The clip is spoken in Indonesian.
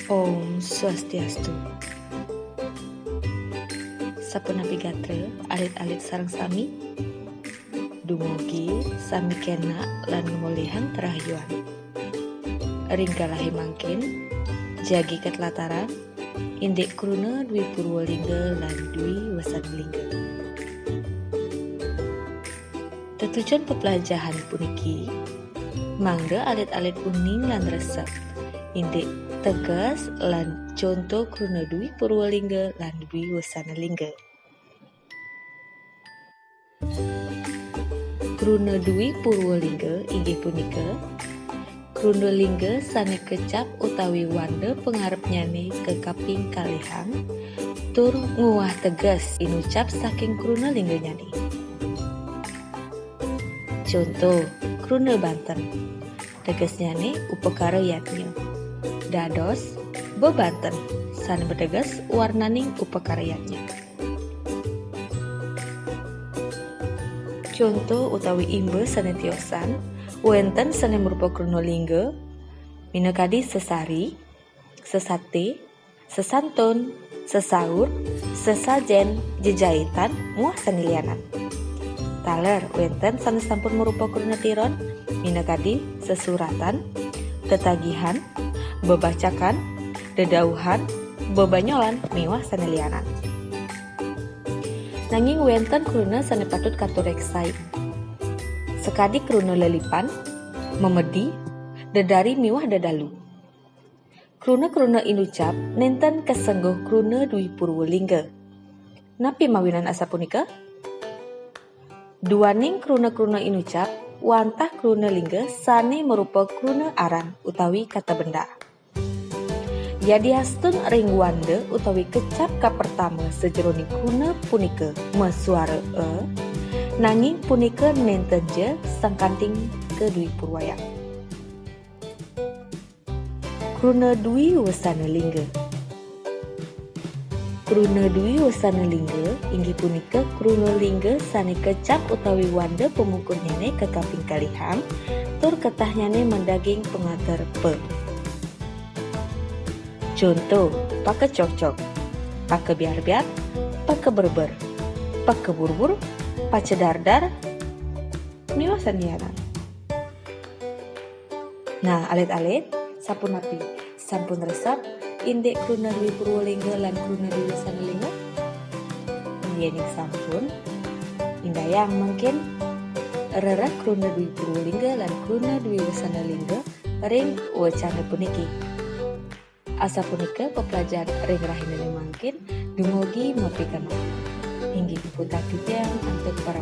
Om Swastiastu. Sapunapi gatra alit-alit sareng sami dumugi sami kena lan ngolehang terahyuan. Ringkalahi mangkin jagi ketlataran indek kruna Dwi Purwolingga lan Dwi Wasanlingga. Tetujuan pepelajaran puniki mangga alit-alit uning lan resep indek tegas lan contoh kruna Dwi Purwolingga lan Dwi Wasanlingga. Kruna Dwi Purwolingga inggih punika kruna lingga sane kecap utawi wanda pengarep nyane kekaping kalihang tur nguwah tegas inucap saking kruna lingga nyane. Contoh kruna Banten tegas nyane upekara yatnya dados bebanten sane betegas warnaning upekaryatnya. Contoh utawi imbe sane tiosan wenten sane merupa kruna lingga minangkadi sesari, sesate, sesantun, sesaur, sesajen, jejaitan, muah sanilianan. Taler wenten sane sampun merupa kruna tiron minangkadi sesuratan, tetagihan, bebacakan, dedauhan, bebanyolan, miwah sanelianan. Nanging wenten kruna sane patut katurek saing. Sekadi kruna lelipan, memedi, dedari miwah dadalu. Kruna-kruna inucap nenten kesengguh kruna Dwi Purwolingga. Napi mawinan asa punika? Duaning kruna-kruna inucap wantah kruna lingga sane merupa kruna aran utawi kata benda. Yadiastun ring wanda utawi kecap ka pertama sejeroning kruna punika mesuara nanging punika nenten je sangkanting ke Dwi Purwayang. Kruna Dwi Wasanlingga. Kruna Dwi Wasanlingga inggih punika kruna lingga sane kecap utawi wanda pemungkur nyane kekaping kalihang tur ketah nyane mendaging pengater pe. Contoh pake cocok, pake biar-biar, pake berber, pake burbur, pace dardar, miwah sandianan. Nah, alit-alit sapunapi sampun resep indek kruna Dwi Purwolingga lan kruna Dwi Wasanlingga. Yening sampun indayang mungkin rerah kruna Dwi Purwolingga lan kruna Dwi Wasanlingga ring wacana puniki. Asa punika pepelajaran ring rahina mangkin dumugi mapikan inggih putak titiang untuk para